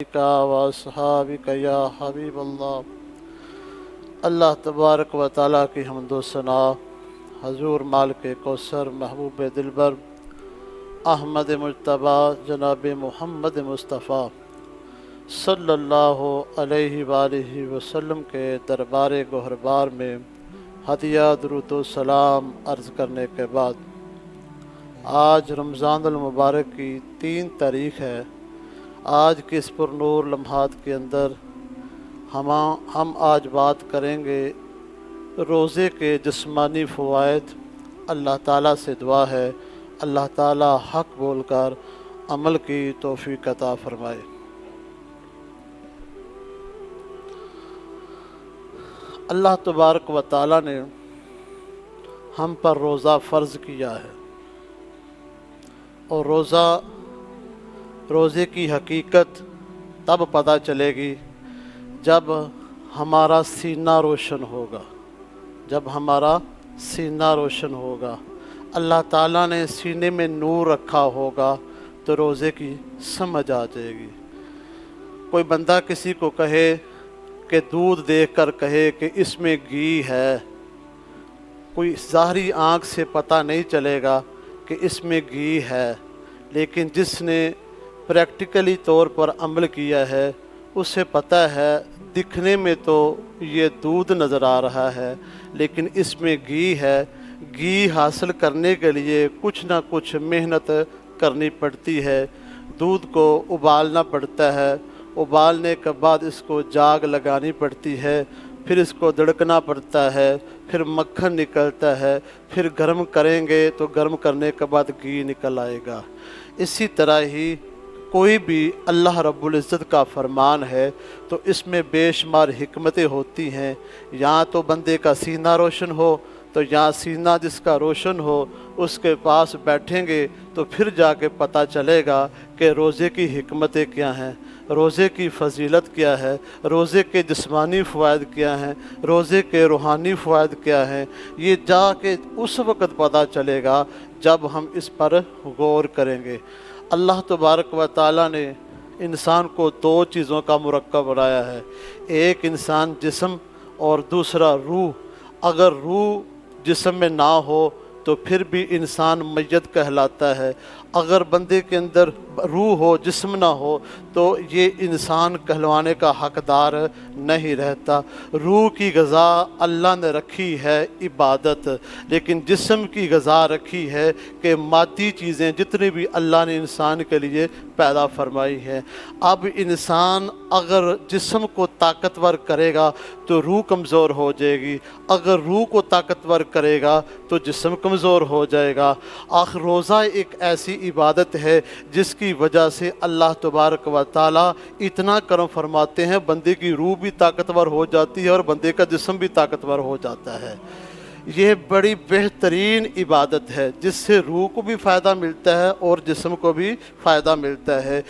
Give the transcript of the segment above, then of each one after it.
वअस्हाबिका या हबीब अल्लाह तबारक व तआला की हम्द व सना हजूर मालिक कौसर महबूब दिलबर अहमद मुज्तबा जनाब मुहम्मद मुस्तफ़ा सल्लल्लाहु अलैहि वालिहि वसल्लम के दरबार गोहरबार में हदिया दुरूद व सलाम अर्ज़ करने के बाद आज रमज़ानुल मुबारक की 3 तारीख़ है। आज के इस पुरनूर लम्हात के अंदर हम आज बात करेंगे रोज़े के जिस्मानी फ़वाइद। अल्लाह ताला से दुआ है अल्लाह ताला हक़ बोलकर अमल की तौफ़ीक़ अता फ़रमाए। अल्लाह तबारक व ताला ने हम पर रोज़ा फ़र्ज़ किया है और रोज़े की हकीकत तब पता चलेगी जब हमारा सीना रोशन होगा। जब हमारा सीना रोशन होगा, अल्लाह ताला ने सीने में नूर रखा होगा तो रोज़े की समझ आ जाएगी। कोई बंदा किसी को कहे कि दूध देखकर कहे कि इसमें घी है, कोई ज़ाहरी आँख से पता नहीं चलेगा कि इसमें घी है, लेकिन जिसने प्रैक्टिकली तौर पर अमल किया है उसे पता है दिखने में तो ये दूध नज़र आ रहा है लेकिन इसमें घी है। घी हासिल करने के लिए कुछ ना कुछ मेहनत करनी पड़ती है। दूध को उबालना पड़ता है, उबालने के बाद इसको जाग लगानी पड़ती है, फिर इसको दड़कना पड़ता है, फिर मक्खन निकलता है, फिर गर्म करेंगे तो गर्म करने के बाद घी निकल आएगा। इसी तरह ही कोई भी अल्लाह रब्बुल इज़्ज़त का फरमान है तो इसमें बेशुमार हिकमतें होती हैं। यहाँ तो बंदे का सीना रोशन हो, तो यहाँ सीना जिसका रोशन हो उसके पास बैठेंगे तो फिर जाके पता चलेगा कि रोज़े की हिकमतें क्या हैं, रोज़े की फ़जीलत क्या है, रोज़े के जिस्मानी फ़वाइद क्या हैं, रोज़े के रूहानी फ़वाइद क्या हैं। ये जाके उस वक़्त पता चलेगा जब हम इस पर गौर करेंगे। अल्लाह तबारक व ताला ने इंसान को 2 चीज़ों का मुरक्कब बनाया है, एक इंसान जिस्म और दूसरा रूह। अगर रूह जिस्म में ना हो तो फिर भी इंसान मय्यत कहलाता है। अगर बंदे के अंदर रूह हो जिस्म ना हो तो ये इंसान कहलवाने का हकदार नहीं रहता। रूह की ग़ज़ा अल्लाह ने रखी है इबादत, लेकिन जिस्म की ग़ज़ा रखी है कि मादी चीज़ें जितनी भी अल्लाह ने इंसान के लिए पैदा फरमाई हैं। अब इंसान अगर जिस्म को ताकतवर करेगा तो रूह कमज़ोर हो जाएगी, अगर रूह को ताकतवर करेगा तो जिस्म कमज़ोर हो जाएगा। आखिर रोज़ा एक ऐसी इबादत है जिसकी वजह से अल्लाह तबारक व ताला इतना करम फरमाते हैं, बंदे की रूह भी ताकतवर हो जाती है और बंदे का जिस्म भी ताकतवर हो जाता है। यह बड़ी बेहतरीन इबादत है जिससे रूह को भी फ़ायदा मिलता है और जिस्म को भी फ़ायदा मिलता है।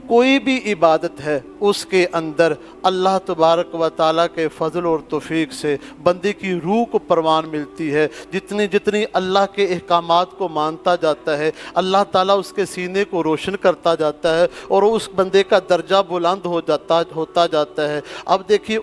कोई भी इबादत है उसके अंदर अल्लाह तबारक व ताला के फ़ज़ल और तौफ़ीक़ से बंदे की रूह को परवान मिलती है। जितनी जितनी अल्लाह के अहकामात को मानता जाता है अल्लाह ताला उसके सीने को रोशन करता जाता है और उस बंदे का दर्जा बुलंद होता जाता है। अब देखिए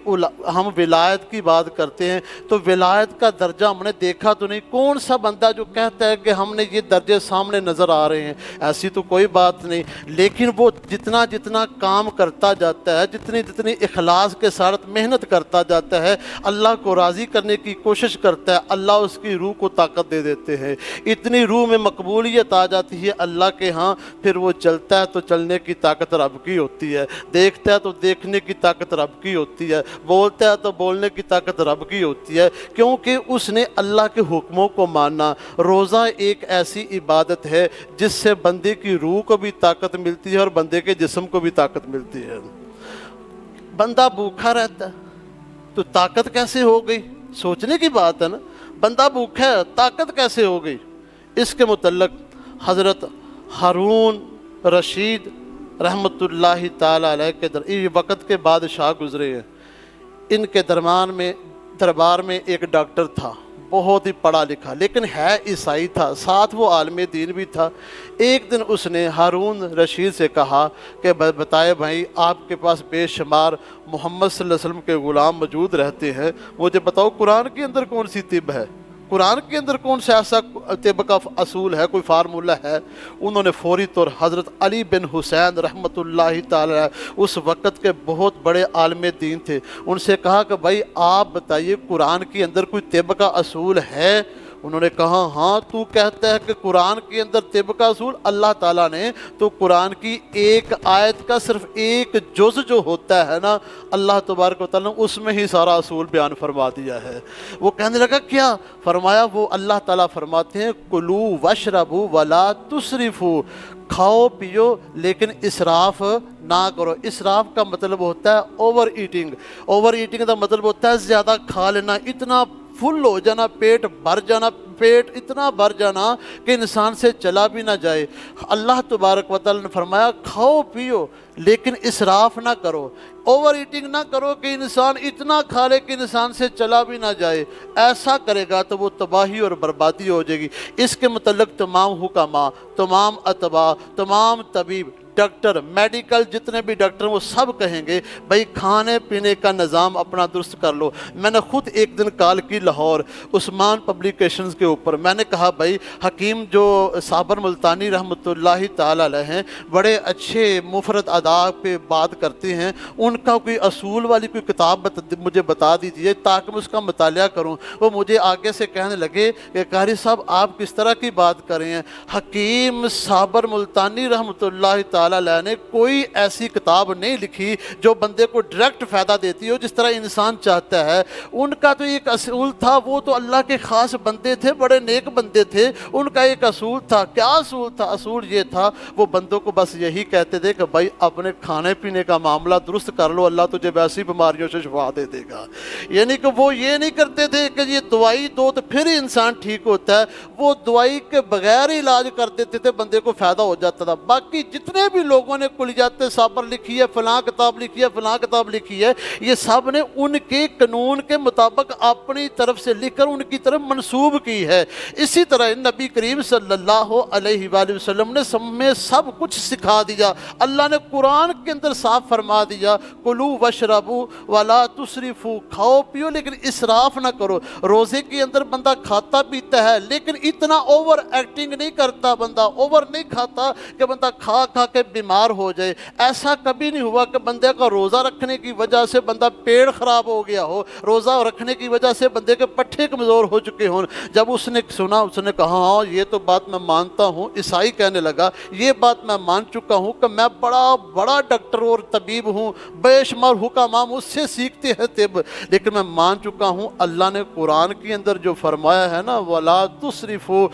हम विलायत की बात करते हैं तो विलायत का दर्जा हमने देखा तो नहीं। कौन सा बंदा जो कहता है कि हमने ये दर्जे सामने नज़र आ रहे हैं, ऐसी तो कोई बात नहीं। लेकिन वो जितना जितना काम करता जाता है, जितनी जितनी इखलास के साथ मेहनत करता जाता है, अल्लाह को राज़ी करने की कोशिश करता है, अल्लाह उसकी रूह को ताकत दे देते हैं। इतनी रूह में मकबूलियत आ जाती है अल्लाह के यहाँ, फिर वो चलता है तो चलने की ताकत रब की होती है, देखता है तो देखने की ताकत रब की होती है, बोलता है तो बोलने की ताकत रब की होती है, क्योंकि उसने अल्लाह के हुक्मों को मानना। रोज़ा एक ऐसी इबादत है जिससे बंदे की रूह को भी ताकत मिलती है और बंदे के जिस्म को भी ताकत मिलती है। बंदा भूखा रहता है तो ताकत कैसे हो गई, सोचने की बात है ना। बंदा भूखा है, ताकत कैसे हो गई। इसके मुतल्लिक़ हज़रत हारून रशीद रहमतुल्लाहि ताला अलैह के वक़्त के बादशाह गुज़रे हैं। इनके दरबार में एक डॉक्टर था, بہت ہی پڑھا لکھا، لیکن ہے عیسائی تھا، ساتھ وہ عالم دین بھی تھا۔ ایک دن اس نے ہارون رشید سے کہا کہ بتائے بھائی، آپ کے پاس بے شمار محمد صلی اللہ علیہ وسلم کے غلام موجود رہتے ہیں، مجھے بتاؤ قرآن کے اندر کون سی طب ہے، قرآن کے اندر کون سا ایسا طب کا اصول ہے، کوئی فارمولہ ہے؟ انہوں نے فوری طور حضرت علی بن حسین رحمۃ اللہ تعالی اس وقت کے بہت بڑے عالم دین تھے، ان سے کہا کہ بھائی آپ بتائیے قرآن کے اندر کوئی طب کا اصول ہے؟ انہوں نے کہا ہاں، تو کہتا ہے کہ قرآن کے اندر طب کا اصول؟ اللہ تعالیٰ نے تو قرآن کی ایک آیت کا صرف ایک جز جو ہوتا ہے نا، اللہ تبارک و تعالیٰ نے اس میں ہی سارا اصول بیان فرما دیا ہے۔ وہ کہنے لگا کیا؟ فرمایا وہ اللہ تعالیٰ فرماتے ہیں کلو وشربو ولا تسرفو، کھاؤ پیو لیکن اسراف نہ کرو۔ اسراف کا مطلب ہوتا ہے اوور ایٹنگ، اوور ایٹنگ کا مطلب ہوتا ہے زیادہ کھا لینا، اتنا فل ہو جانا، پیٹ بھر جانا، پیٹ اتنا بھر جانا کہ انسان سے چلا بھی نہ جائے۔ اللہ تبارک و تعالیٰ نے فرمایا کھاؤ پیو لیکن اسراف نہ کرو، اوور ایٹنگ نہ کرو کہ انسان اتنا کھا لے کہ انسان سے چلا بھی نہ جائے۔ ایسا کرے گا تو وہ تباہی اور بربادی ہو جائے گی۔ اس کے متعلق تمام حکماء، تمام اتباع، تمام طبیب، ڈاکٹر، میڈیکل جتنے بھی ڈاکٹر وہ سب کہیں گے بھائی کھانے پینے کا نظام اپنا درست کر لو۔ میں نے خود ایک دن کال کی لاہور عثمان پبلیکیشنز کے اوپر، میں نے کہا بھائی حکیم جو صابر ملتانی رحمۃ اللہ تعالیٰ علیہ ہیں، بڑے اچھے مفرد آداب پہ بات کرتے ہیں، ان کا کوئی اصول والی کوئی کتاب مجھے بتا دیجیے تاکہ میں اس کا مطالعہ کروں۔ وہ مجھے آگے سے کہنے لگے کہ قاری صاحب آپ کس طرح کی بات کر رہے ہیں، حکیم صابر ملتانی رحمۃ اللہ تعالیٰ علیہ نے کوئی ایسی کتاب نہیں لکھی جو بندے کو ڈائریکٹ فائدہ دیتی ہو جس طرح انسان چاہتا ہے۔ ان کا تو ایک اصول تھا، وہ تو اللہ کے خاص بندے تھے، بڑے نیک بندے تھے، ان کا ایک اصول تھا۔ کیا اصول تھا؟ اصول یہ تھا وہ بندوں کو بس یہی کہتے تھے کہ بھائی اپنے کھانے پینے کا معاملہ درست کر لو، اللہ تجھے ویسی بیماریوں سے شفا دے دے گا۔ یعنی کہ وہ یہ نہیں کرتے تھے کہ یہ دوائی دو تو پھر ہی انسان ٹھیک ہوتا ہے، وہ دوائی کے بغیر ہی علاج کر دیتے تھے، بندے کو فائدہ ہو جاتا تھا۔ باقی جتنے بھی لوگوں نے کلیات صابر لکھی ہے، فلاں کتاب لکھی ہے، فلاں کتاب لکھی ہے، یہ سب نے ان کے قانون کے مطابق اپنی طرف سے لکھ کر ان کی طرف منسوب کی ہے۔ اسی طرح نبی کریم صلی اللہ علیہ وآلہ وسلم نے سب کچھ سکھا دیا۔ اللہ نے قرآن کے اندر صاف فرما دیا کلو وشربو ولا تسرفو، کھاؤ پیو لیکن اسراف نہ کرو۔ روزے کے اندر بندہ کھاتا پیتا ہے لیکن اتنا اوور ایکٹنگ نہیں کرتا، بندہ اوور نہیں کھاتا کہ بندہ کھا کھا کے بیمار ہو جائے۔ ایسا کبھی نہیں ہوا کہ بندے کا روزہ رکھنے کی وجہ سے بندہ پیڑ خراب ہو گیا ہو، روزہ رکھنے کی وجہ سے بندے کے پٹھے کمزور ہو چکے ہوں۔ جب اس نے سنا، اس نے کہا ہاں یہ تو بات میں مانتا ہوں۔ عیسائی کہنے لگا یہ بات میں مان چکا ہوں کہ میں بڑا ڈاکٹر اور طبیب ہوں، بے شمار حکماء مجھ سے سیکھتے ہیں طب، لیکن میں مان چکا ہوں اللہ نے قرآن کے اندر جو فرمایا ہے نا ولا تسرفو،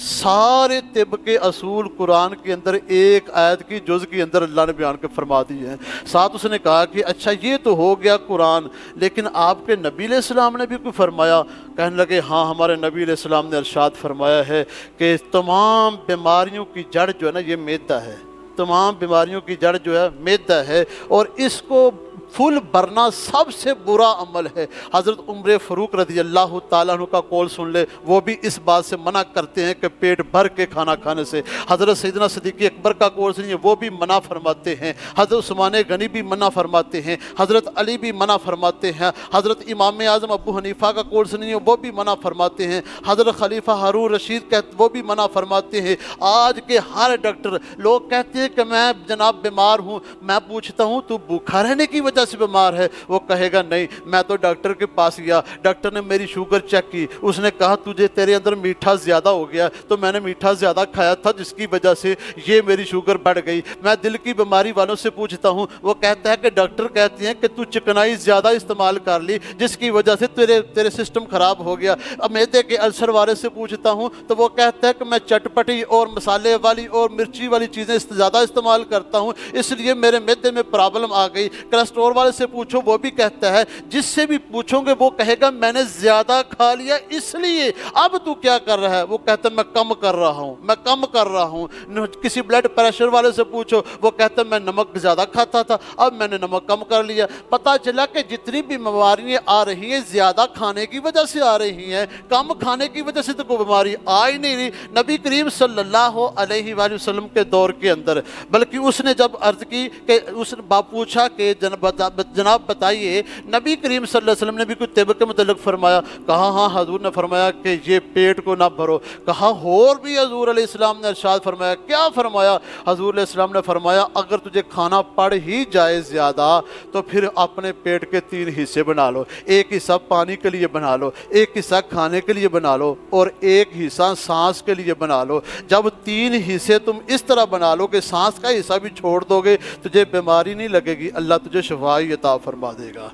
سارے طب کے اصول قرآن کے اندر ایک آیت کی جز کے اندر اللہ نے بیان کے فرما دی ہیں۔ ساتھ اس نے کہا کہ اچھا یہ تو ہو گیا قرآن، لیکن آپ کے نبی علیہ السلام نے بھی کوئی فرمایا؟ کہنے لگے ہاں ہمارے نبی علیہ السلام نے ارشاد فرمایا ہے کہ تمام بیماریوں کی جڑ جو ہے نا یہ میدا ہے، تمام بیماریوں کی جڑ جو ہے میدا ہے، اور اس کو پھول بھرنا سب سے برا عمل ہے۔ حضرت عمر فاروق رضی اللہ تعالیٰ عنہ کا قول سن لے، وہ بھی اس بات سے منع کرتے ہیں کہ پیٹ بھر کے کھانا کھانے سے۔ حضرت سیدنا صدیق اکبر کا قول سنیے، وہ بھی منع فرماتے ہیں۔ حضرت عثمان غنی بھی منع فرماتے ہیں، حضرت علی بھی منع فرماتے ہیں۔ حضرت امام اعظم ابو حنیفہ کا قول سنیے، وہ بھی منع فرماتے ہیں۔ حضرت خلیفہ ہارون رشید وہ بھی منع فرماتے ہیں۔ آج کے ہر ڈاکٹر، لوگ کہتے ہیں کہ میں جناب بیمار ہوں، میں پوچھتا ہوں تو بھوکا رہنے کی وجہ سے بیمار ہے؟ وہ کہے گا نہیں، میں تو ڈاکٹر کے پاس گیا، ڈاکٹر نے میری شوگر چیک کی، اس نے کہا تیرے اندر میٹھا زیادہ ہو گیا، تو میں نے میٹھا زیادہ کھایا تھا جس کی وجہ سے یہ میری شوگر بڑھ گئی۔ میں دل کی بیماری والوں سے پوچھتا ہوں، وہ کہتا ہے کہ ڈاکٹر کہتے ہیں کہ تو چکنائی زیادہ استعمال کر لی جس کی وجہ سے تیرے سسٹم خراب ہو گیا۔ اب معدے کے السر والے سے پوچھتا ہوں تو وہ کہتا ہے کہ میں چٹپٹی اور مسالے والی اور مرچی والی چیزیں زیادہ استعمال کرتا ہوں، اس لیے میرے معدے میں پرابلم آ گئی۔ کولیسٹرول والے سے پوچھو وہ بھی کہتا ہے، جس سے بھی پوچھو گے وہ کہے گا میں نے زیادہ کھا لیا اس لیے۔ اب تو کیا کر رہا ہے؟ وہ کہتا ہے میں کم کر رہا ہوں، میں کم کر رہا ہوں۔ کسی بلڈ پریشر والے سے پوچھو وہ کہتا ہے میں نمک زیادہ کھاتا تھا، اب میں نے نمک کم کر لیا۔ پتہ چلا کہ جتنی بھی بیماریاں آ رہی ہیں زیادہ کھانے کی وجہ سے آ رہی ہیں، کم کھانے کی وجہ سے تو کوئی بیماری آ ہی نہیں رہی۔ نبی کریم صلی اللہ علیہ وآلہ وسلم کے دور کے اندر بلکہ اس نے جب عرض کی کہ اس نے پوچھا کہ جناب بتائیے نبی کریم صلی اللہ علیہ وسلم نے بھی کوئی طب کے متعلق فرمایا؟ کہا ہاں، حضور نے فرمایا کہ یہ پیٹ کو نہ بھرو۔ کہا اور بھی حضور علیہ السلام نے ارشاد فرمایا؟ کیا فرمایا؟ حضور علیہ السلام نے فرمایا اگر تجھے کھانا پڑ ہی جائے زیادہ تو پھر اپنے پیٹ کے 3 حصے بنا لو، ایک حصہ پانی کے لیے بنا لو، ایک حصہ کھانے کے لیے بنا لو اور ایک حصہ سانس کے لیے بنا لو۔ جب 3 حصے تم اس طرح بنا لو کہ سانس کا حصہ بھی چھوڑ دو گے تجھے بیماری نہیں لگے گی، اللہ تجھے شفائی عطا فرما دے گا۔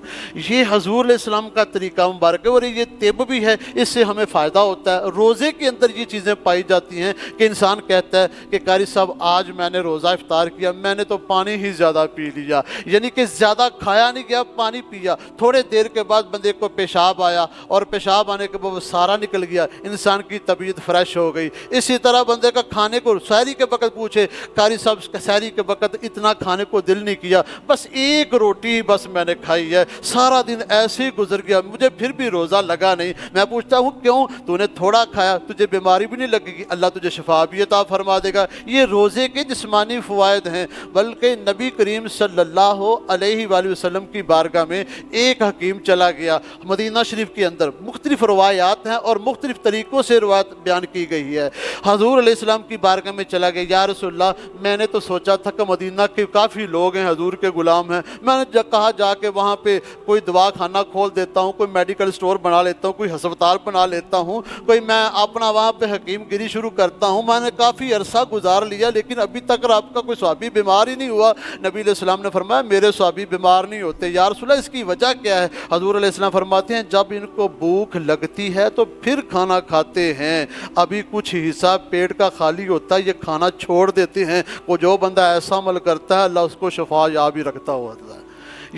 یہ حضور علیہ السلام کا طریقہ مبارک ہے اور یہ طب بھی ہے، اس سے ہمیں فائدہ ہوتا ہے۔ روزے کے اندر یہ چیزیں پائی جاتی ہیں کہ انسان کہتا ہے کہ قاری صاحب آج میں نے روزہ افطار کیا، میں نے تو پانی ہی زیادہ پی لیا، یعنی کہ زیادہ کھایا نہیں گیا، پانی پیا۔ تھوڑے دیر کے بعد بندے کو پیشاب آیا اور پیشاب آنے کے بعد وہ سارا نکل گیا، انسان کی طبیعت فریش ہو گئی۔ اسی طرح بندے کا کھانے کو سحری کے وقت پوچھے قاری صاحب سحری کے وقت اتنا کھانے کو دل نہیں کیا، بس ایک روٹی بس میں نے کھائی ہے، سارا دن ایسے ہی گزر گیا، مجھے پھر بھی روزہ لگا نہیں۔ میں پوچھتا ہوں کیوں؟ تو نے تھوڑا کھایا، تجھے بیماری بھی نہیں لگے گی، اللہ تجھے شفا بھی عطا فرما دے گا۔ یہ روزے کے جسمانی فوائد ہیں۔ بلکہ نبی کریم صلی اللہ علیہ وآلہ وسلم کی بارگاہ میں ایک حکیم چلا گیا مدینہ شریف کے اندر، مختلف روایات ہیں اور مختلف طریقوں سے روایت بیان کی گئی ہے۔ حضور علیہ السلام کی بارگاہ میں چلا گیا، یا رسول اللہ میں نے تو سوچا تھا کہ مدینہ کے کافی لوگ ہیں، حضور کے غلام ہیں، میں نے کہا جا کے وہاں پہ کوئی دوا خانہ کھول دیتا ہوں، کوئی میڈیکل سٹور بنا لیتا ہوں، کوئی ہسپتال بنا لیتا ہوں، کوئی میں اپنا وہاں پہ حکیم گیری شروع کرتا ہوں۔ میں نے کافی عرصہ گزار لیا لیکن ابھی تک آپ کا کوئی صحابی بیمار ہی نہیں ہوا۔ نبی علیہ السلام نے فرمایا میرے صحابی بیمار نہیں ہوتے۔ یا رسول اللہ اس کی وجہ کیا ہے؟ حضور علیہ السلام فرماتے ہیں جب ان کو بھوک لگتی ہے تو پھر کھانا کھاتے ہیں، ابھی کچھ حصہ پیٹ کا خالی ہوتا ہے، یہ کھانا چھوڑ دیتے ہیں۔ وہ جو بندہ ایسا عمل کرتا ہے اللہ اس کو شفا یاب ہی رکھتا ہوتا ہے۔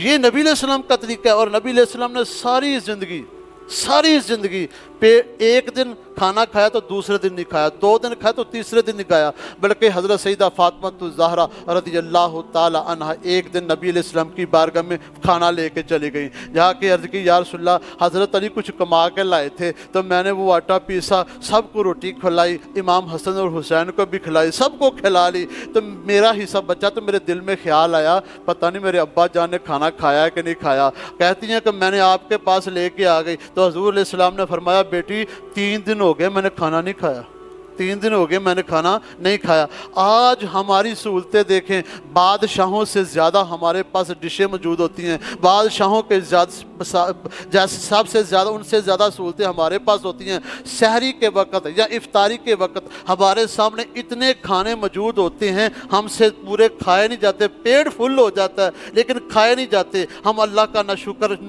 یہ نبی علیہ السلام کا طریقہ ہے۔ اور نبی علیہ السلام نے ساری زندگی پہ ایک دن کھانا کھایا تو دوسرے دن نہیں کھایا، 2 دن کھایا تو تیسرے دن نہیں کھایا، بلکہ حضرت سیدہ فاطمہ الزہرا رضی اللہ تعالی عنہ ایک دن نبی علیہ السلام کی بارگاہ میں کھانا لے کے چلی گئی، جہاں کہ عرض کی یا رسول اللہ حضرت علی کچھ کما کے لائے تھے تو میں نے وہ آٹا پیسا، سب کو روٹی کھلائی، امام حسن اور حسین کو بھی کھلائی، سب کو کھلا لی، تو میرا حصہ بچا تو میرے دل میں خیال آیا پتہ نہیں میرے ابا جان نے کھانا کھایا ہے کہ نہیں کھایا۔ کہتی ہیں کہ میں نے آپ کے پاس لے کے آ گئی تو حضور علیہ السلام نے فرمایا بیٹی 3 دن ہو گئے میں نے کھانا نہیں کھایا، 3 دن ہو گئے میں نے کھانا نہیں کھایا۔ آج ہماری سہولتیں دیکھیں، بادشاہوں سے زیادہ ہمارے پاس ڈشیں موجود ہوتی ہیں، بادشاہوں کے سب سے زیادہ ان سے زیادہ سہولتیں ہمارے پاس ہوتی ہیں۔ سحری کے وقت یا افطاری کے وقت ہمارے سامنے اتنے کھانے موجود ہوتے ہیں، ہم سے پورے کھائے نہیں جاتے، پیٹ فل ہو جاتا ہے لیکن کھائے نہیں جاتے۔ ہم اللہ کا نہ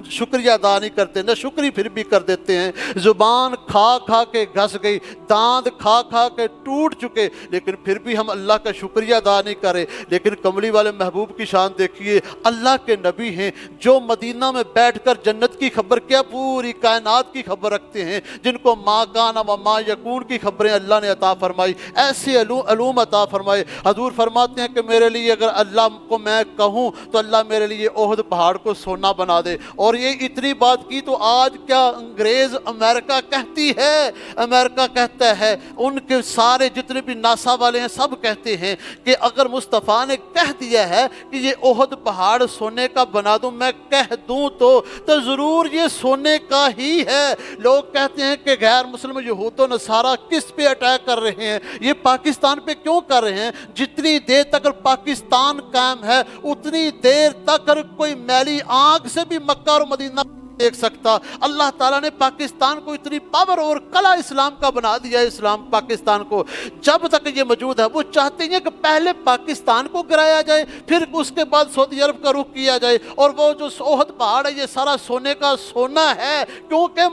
شکریہ ادا نہیں کرتے، نہ شکری پھر بھی کر دیتے ہیں۔ زبان کھا کھا کے گھس گئی، دانت کھا کھا کے ٹوٹ چکے، لیکن پھر بھی ہم اللہ کا شکریہ ادا نہیں کرے۔ لیکن کملی والے محبوب کی شان دیکھیے، اللہ کے نبی ہیں جو مدینہ میں بیٹھ کر جنت کی خبر کیا پوری کائنات کی خبر رکھتے ہیں، جن کو ما کان و ما یکون کی خبریں اللہ نے عطا فرمائی، ایسے علوم عطا فرمائے۔ حضور فرماتے ہیں کہ میرے لیے اگر اللہ کو میں کہوں تو اللہ میرے لیے احد پہاڑ کو سونا بنا دے۔ اور یہ اتنی بات کی تو آج کیا انگریز امریکہ کہتی ہے، امریکہ کہتا ہے، ان کے سارے جتنے بھی ناسا والے ہیں سب کہتے ہیں کہ اگر مصطفیٰ نے کہہ دیا ہے کہ یہ احد پہاڑ سونے کا بنا دوں، میں کہہ دوں تو ضرور یہ سونے کا ہی ہے۔ لوگ کہتے ہیں کہ غیر مسلم یہود و نصارہ کس پہ اٹیک کر رہے ہیں، یہ پاکستان پہ کیوں کر رہے ہیں؟ جتنی دیر تک پاکستان قائم ہے اتنی دیر تک کوئی میلی آنکھ سے بھی مکہ اور مدینہ देख सकता। अल्लाह ताला ने पाकिस्तान को इतनी पावर और कला इस्लाम का बना दिया है। इस्लाम पाकिस्तान को जब तक ये मौजूद है, वो चाहते हैं कि पहले पाकिस्तान को गिराया जाए, फिर उसके बाद सऊदी अरब का रुख किया जाए। और वो जो ओहद पहाड़ है, ये सारा सोने का सोना है, क्योंकि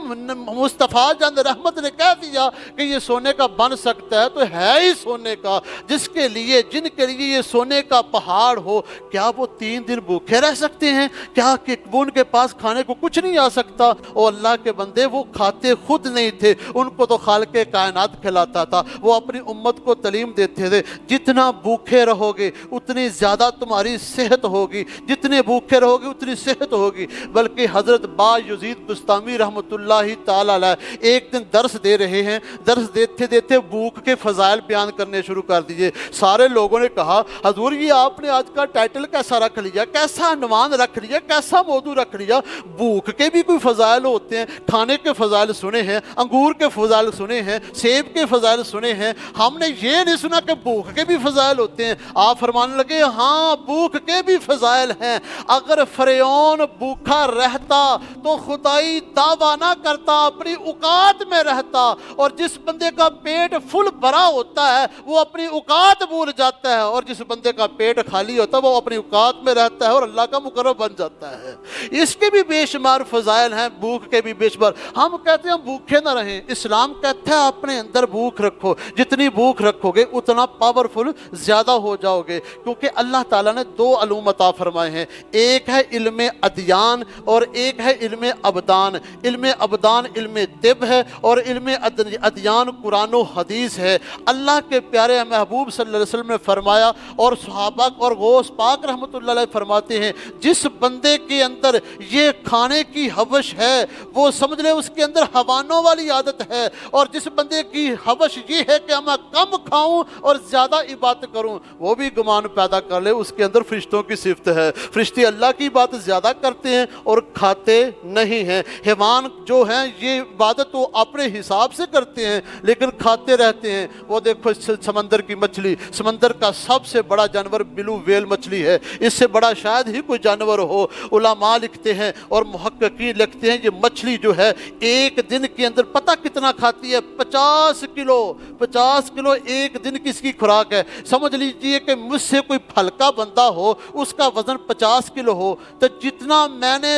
मुस्तफ़ा जंद रहमत ने कह दिया कि ये सोने का बन सकता है, तो है ही सोने का। जिसके लिए, जिनके लिए ये सोने का पहाड़ हो, क्या वो 3 दिन भूखे रह सकते हैं? क्या कि उनके पास खाने को कुछ नहीं आ सकता? और अल्लाह के बंदे वो खाते खुद नहीं थे, उनको तो खालिक़े कायनात खिलाता था। वो अपनी उम्मत को तालीम देते थे, जितना भूखे रहोगे उतनी ज़्यादा तुम्हारी सेहत होगी, जितने भूखे रहोगे उतनी सेहत होगी। बल्कि हज़रत बायज़ीद बुस्तामी रहमतुल्लाहि ताला अलैह एक दिन दर्स दे रहे हैं, दर्स देते देते भूख के फ़ज़ाइल बयान करने शुरू कर दिए। सारे लोगों ने कहा, हजूर ये आपने आज का टाइटल कैसा रख लिया, कैसा अनुमान रख लिया, कैसा मौजू रख लिया? भूख के भी कोई फ़ज़ाइल होते हैं, खाने के फ़ज़ाइल सुने हैं, अंगूर के फ़ज़ाइल सुने हैं, सेब के फ़ज़ाइल सुने हैं, हमने ये नहीं सुना कि भूख के भी फ़ज़ाइल होते हैं। आप फरमाने लगे, हाँ भूख के भी फ़ज़ाइल हैं। अगर फ़िरऔन भूखा रहता तो खुदाई दावा ना करता, अपनी औकात में रहता। और जिस बंदे का पेट फुल भरा होता है वो अपनी औकात भूल जाता है, और जिस बंदे का पेट खाली होता है वो अपनी औकात में रहता है और अल्लाह का मुकर्रब बन जाता है। इसके भी बेशुमार फ़ज़ाइल हैं, भूख के भी बेशुमार। हम कहते हैं हम भूखे ना रहें, इस्लाम कहता है अपने अंदर भूख रखो, जितनी भूख रखोगे उतना पावरफुल ज़्यादा हो जाओगे। क्योंकि अल्लाह ताला ने 2 अलूम अता फरमाए हैं, एक है इल्म अदयान और एक है इल्म अबदान। इल्म अबदान इल्म तिब है और इल्म अदयान कुरान व हदीस है। अल्लाह के प्यारे महबूब सल्लल्लाहु अलैहि वसल्लम ने फरमाया, और सहाबा और गौस पाक रहमतुल्लाह अलैह फरमाते हैं, जिस बंदे के अंदर ये खाने की हवश है वो समझ ले उसके अंदर हवानों वाली आदत है। और जिस बंदे की हवश ये है कि मैं कम खाऊं और ज़्यादा इबादत करूं, वो भी गुमान पैदा कर ले उसके अंदर फरिश्तों की सिफत है। फरिश्ते अल्लाह की इबादत ज़्यादा करते हैं और खाते नहीं हैं। हैवान जो हैं ये इबादत तो अपने हिसाब से करते हैं लेकिन खाते रहते हैं। वो देखो समंदर की मछली, समंदर का सबसे बड़ा जानवर ब्लू व्हेल मछली है, इससे बड़ा शायद ही कोई जानवर हो। उलमा लिखते हैं और मुहक्किकीन लिखते हैं, ये मछली जो है एक दिन के अंदर पता कितना खाती है? 50 किलो। 50 किलो एक दिन की इसकी खुराक है। समझ लीजिए कि मुझसे कोई हल्का बंदा हो, उसका वज़न 50 किलो हो, तो जितना मैंने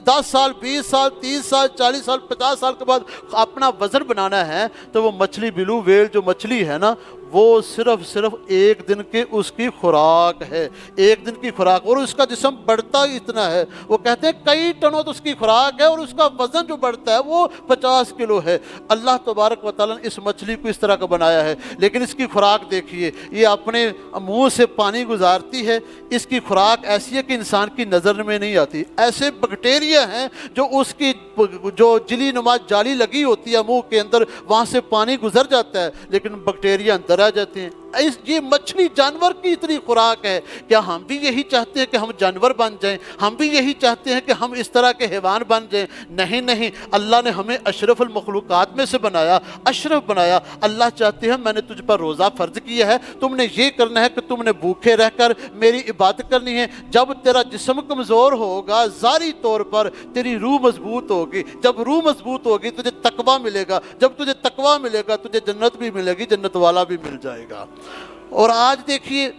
10 साल, 20 साल, 30 साल, 40 साल, 50 साल के बाद अपना वज़न बनाना है, तो वो मछली ब्लू व्हेल जो मछली है ना, वो सिर्फ एक दिन की उसकी खुराक है, एक दिन की खुराक। और उसका जिस्म बढ़ता ही इतना है, वो कहते हैं कई टनों तो उसकी खुराक है और उसका वज़न जो बढ़ता है वो 50 किलो है। अल्लाह तबारक व तआला ने इस मछली को इस तरह का बनाया है, लेकिन इसकी खुराक देखिए, ये अपने मुंह से पानी गुजारती है। इसकी खुराक ऐसी है कि इंसान की नज़र में नहीं आती। ऐसे बैक्टीरिया हैं जो उसकी जो जिली नुमा जाली लगी होती है मुंह के अंदर, वहाँ से पानी गुजर जाता है लेकिन बैक्टीरिया अंदर आ जाते हैं। ये मछली जानवर की इतनी खुराक है। क्या हम भी यही चाहते हैं कि हम जानवर बन जाएं? हम भी यही चाहते हैं कि हम इस तरह के हैवान बन जाएं? नहीं नहीं, अल्लाह ने हमें अशरफुल मखलूकात में से बनाया, अशरफ बनाया। अल्लाह चाहते हैं मैंने तुझ पर रोज़ा फ़र्ज किया है, तुमने ये करना है कि तुमने भूखे रहकर मेरी इबादत करनी है। जब तेरा जिस्म कमज़ोर होगा ज़ारी तौर पर तेरी रूह मजबूत होगी। जब रूह मजबूत होगी तुझे तकवा मिलेगा, जब तुझे तकवा मिलेगा तुझे जन्नत भी मिलेगी, जन्नत वाला भी मिल जाएगा। और आज देखिए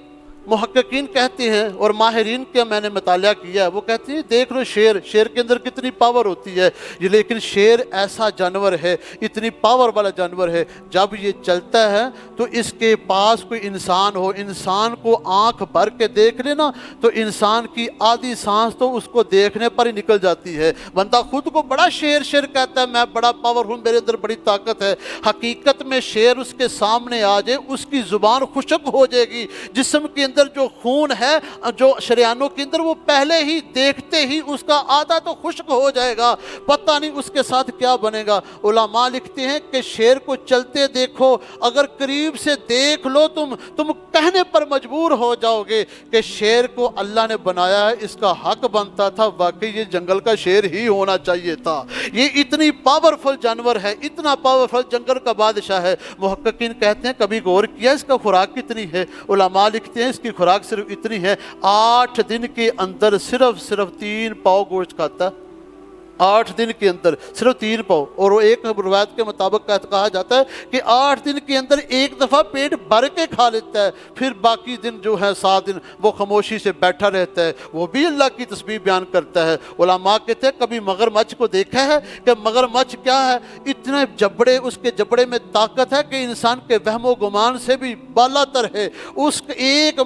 मुहक्किकीन कहते हैं और माहिरीन का मैंने मुताला किया है, वो कहते हैं देख लो शेर के अंदर कितनी पावर होती है ये, लेकिन शेर ऐसा जानवर है, इतनी पावर वाला जानवर है, जब ये चलता है तो इसके पास कोई इंसान हो, इंसान को आंख भर के देख लेना तो इंसान की आधी सांस तो उसको देखने पर ही निकल जाती है। बंदा खुद को बड़ा शेर कहता है, मैं बड़ा पावर हूँ, मेरे अंदर बड़ी ताकत है। हकीकत में शेर उसके सामने आ जाए उसकी ज़ुबान खुशक हो जाएगी, जिस्म के अंदर जो खून है जो शरियानों के अंदर, वो पहले ही देखते ही उसका आधा तो खुश्क हो जाएगा, पता नहीं उसके साथ क्या बनेगा। उलमा लिखते हैं कि शेर को चलते देखो, अगर करीब से देख लो तुम कहने पर मजबूर हो जाओगे कि शेर को अल्लाह ने बनाया है, इसका हक बनता था वाकई ये जंगल का शेर ही होना चाहिए था। ये इतनी पावरफुल जानवर है, इतना पावरफुल जंगल का बादशाह है। मुहक्किकीन कहते हैं कभी गौर किया इसका खुराक कितनी है? उलमा लिखते हैं इसकी खुराक सिर्फ इतनी है, 8 दिन के अंदर सिर्फ 3 पाव गोश्त खाता। 8 दिन के अंदर सिर्फ 3 पाव, और वो एक रिवायत के मुताबिक कहा जाता है कि 8 दिन के अंदर एक दफ़ा पेट भर के खा लेता है, फिर बाकी दिन जो है 7 दिन वो खामोशी से बैठा रहता है, वो भी अल्लाह की तस्बीह बयान करता है। उलमा कहते हैं कभी मगरमच्छ को देखा है कि मगरमच्छ क्या है, इतने जबड़े, उसके जबड़े में ताकत है कि इंसान के वहमो गुमान से भी बालातर है। उस एक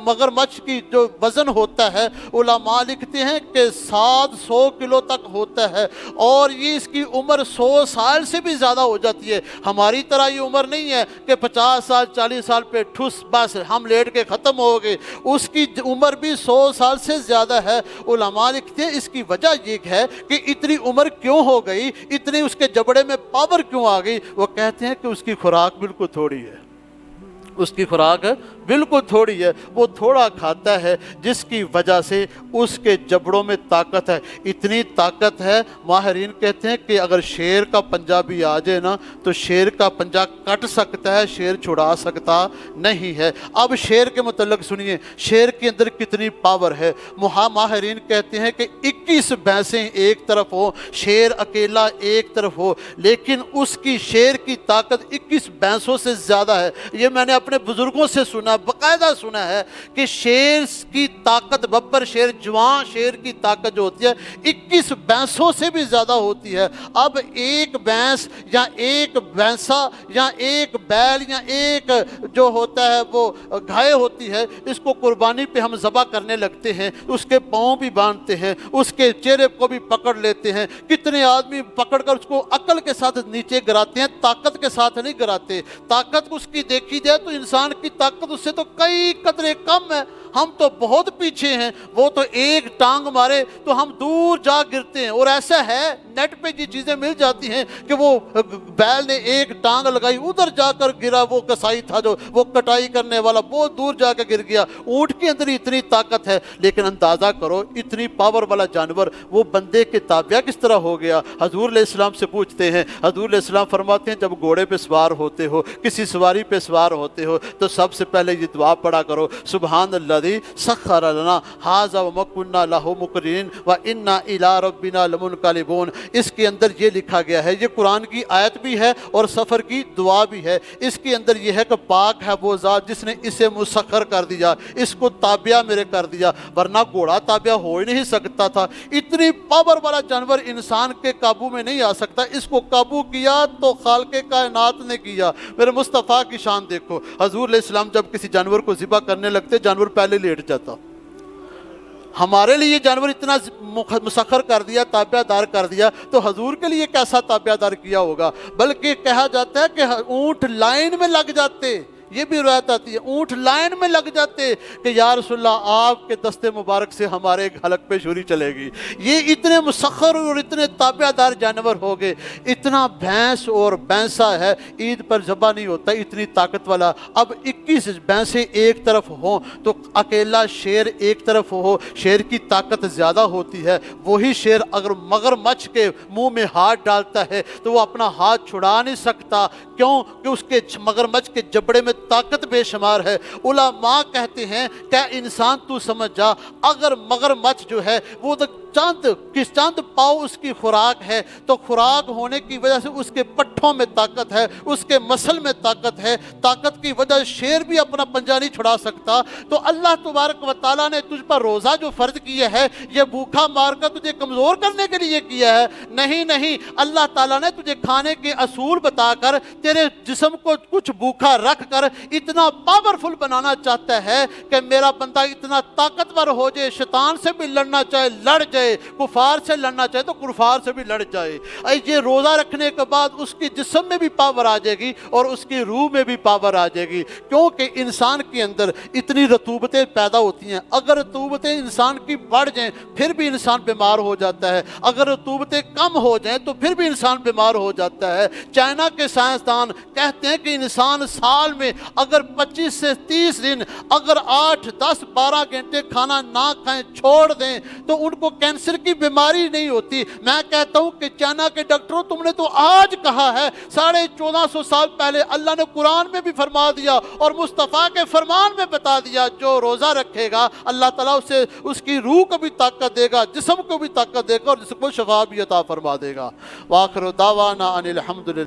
मगरमच्छ की जो वज़न होता है उलमा लिखते हैं कि 700 किलो तक होता है, और ये इसकी उम्र 100 साल से भी ज़्यादा हो जाती है। हमारी तरह ये उम्र नहीं है कि 50 साल 40 साल पे ठुस बस हम लेट के ख़त्म हो गए, उसकी उम्र भी 100 साल से ज़्यादा है। उलमा लिखते हैं इसकी वजह ये है कि इतनी उम्र क्यों हो गई, इतनी उसके जबड़े में पावर क्यों आ गई। वो कहते हैं कि उसकी खुराक बिल्कुल थोड़ी है, उसकी खुराक बिल्कुल थोड़ी है, वो थोड़ा खाता है, जिसकी वजह से उसके जबड़ों में ताकत है। इतनी ताकत है, माहिरीन कहते हैं कि अगर शेर का पंजा भी आ जाए ना तो शेर का पंजा कट सकता है, शेर छुड़ा सकता नहीं है। अब शेर के मतलब सुनिए, शेर के अंदर कितनी पावर है। माहिरीन कहते हैं कि 21 भैंसें एक तरफ हो, शेर अकेला एक तरफ हो, लेकिन उसकी शेर की ताकत 21 भैंसों से ज़्यादा है। ये मैंने अपने बुजुर्गों से सुना, बाकायदा सुना है कि शेर की ताकत, बब्बर शेर, जवान शेर की ताकत जो होती है 21 भैंसों से भी ज़्यादा होती है। अब एक भैंस या एक भैंसा या एक बैल या एक जो होता है वो गाय होती है, इसको कुर्बानी पे हम ज़बह करने लगते हैं, उसके पाँव भी बांधते हैं, उसके चेहरे को भी पकड़ लेते हैं। कितने आदमी पकड़ कर उसको अकल के साथ नीचे गिराते हैं, ताकत के साथ नहीं गिराते। ताकत उसकी देखी जाए तो इंसान की ताकत उससे तो कई कदरे कम है, हम तो बहुत पीछे हैं। वो तो एक टांग मारे तो हम दूर जा गिरते हैं, और ऐसा है नेट पे ये चीज़ें मिल जाती हैं कि वो बैल ने एक टांग लगाई, उधर जाकर गिरा, वो कसाई था जो वो कटाई करने वाला, बहुत दूर जाकर गिर गया। ऊँट के अंदर इतनी ताकत है, लेकिन अंदाज़ा करो इतनी पावर वाला जानवर वो बंदे के ताबिया किस तरह हो गया। हजूर अलैहिस्सलाम से पूछते हैं, हजूर अलैहिस्सलाम फरमाते हैं जब घोड़े पे सवार होते हो, किसी सवारी पे सवार होते हो, तो सबसे पहले ये दुआ पढ़ा करो, सुबहान अल्लज़ी सख्खर लना हाज़ा व मा कुन्ना लहू मुक़रिनीन व इन्ना इला रब्बिना लमुनक़लिबून। इसके अंदर ये लिखा गया है, ये कुरान की आयत भी है और सफ़र की दुआ भी है। इसके अंदर ये है कि पाक है वो ज़ात जिसने इसे मुसख्खर कर दिया, इसको ताबिया मेरे कर दिया, वरना घोड़ा ताबिया हो ही नहीं सकता था। इतनी पावर वाला जानवर इंसान के काबू में नहीं आ सकता, इसको काबू किया तो खालिक़े कायनात ने किया। मेरे मुस्तफ़ा की शान देखो, हजूर अलैहिस्सलाम जब किसी जानवर को ज़िबा करने लगते, जानवर पहले लेट जाता। हमारे लिए जानवर इतना मुसख्खर कर दिया, ताबियादार कर दिया, तो हजूर के लिए कैसा ताबियादार किया होगा। बल्कि कहा जाता है कि ऊँट लाइन में लग जाते, ये भी रिवायत आती है, ऊँट लाइन में लग जाते कि या रसूलल्लाह आपके दस्ते मुबारक से हमारे हलक पे छुरी चलेगी। ये इतने मुसख्खर और इतने ताबियादार जानवर हो गए। इतना भैंस और भैंसा है, ईद पर ज़बह नहीं होता, इतनी ताकत वाला। अब 21 भैंसें एक तरफ हों तो अकेला शेर एक तरफ हो, शेर की ताकत ज़्यादा होती है। वही शेर अगर मगरमच्छ के मुंह में हाथ डालता है तो वो अपना हाथ छुड़ा नहीं सकता। क्यों? कि उसके मगरमच्छ के जबड़े में ताकत बेशुमार है। उलमा कहते हैं क्या इंसान तू समझ जा, अगर मगरमच्छ जो है वो तो चंद पाव उसकी खुराक है, तो खुराक होने की वजह से उसके पट्ठों में ताकत है, उसके मसल में ताकत है। ताकत की वजह शेर भी अपना पंजा नहीं छुड़ा सकता। तो अल्लाह तबारक व तआला ने तुझ पर रोज़ा जो फ़र्ज किया है, ये भूखा मारकर तुझे कमज़ोर करने के लिए किया है? नहीं नहीं, अल्लाह ताला ने तुझे खाने के असूल बताकर तेरे जिस्म को कुछ भूखा रख कर इतना पावरफुल बनाना चाहता है कि मेरा बंदा इतना ताकतवर हो जाए, शैतान से भी लड़ना चाहे लड़ जाए, कुफार से लड़ना चाहे तो कुफार से भी लड़ जाए। ये रोज़ा रखने के बाद उसके जिस्म में भी पावर आ जाएगी और उसकी रूह में भी पावर आ जाएगी। क्योंकि इंसान के अंदर इतनी रतूबतें पैदा होती हैं। अगर रतूबतें इंसान की बढ़ जाएं फिर भी इंसान बीमार हो जाता है, अगर रतूबतें कम हो जाएं तो फिर भी इंसान बीमार हो जाता है। चाइना के साइंसदान कहते हैं कि इंसान साल में اگر 25 سے 30 دن اگر 8 10 12 گھنٹے کھانا نہ کھائیں چھوڑ دیں تو ان کو کینسر کی بیماری نہیں ہوتی۔ میں کہتا ہوں کہ چائنا کے ڈاکٹروں تم نے تو آج کہا ہے، 1450 سال پہلے اللہ نے قرآن میں بھی فرما دیا اور مصطفیٰ کے فرمان میں بتا دیا، جو روزہ رکھے گا اللہ تعالیٰ اسے اس کی روح کو بھی طاقت دے گا، جسم کو بھی طاقت دے گا اور جسم کو شفا بھی عطا فرما دے گا۔ وآخر دعوانا ان الحمد للہ۔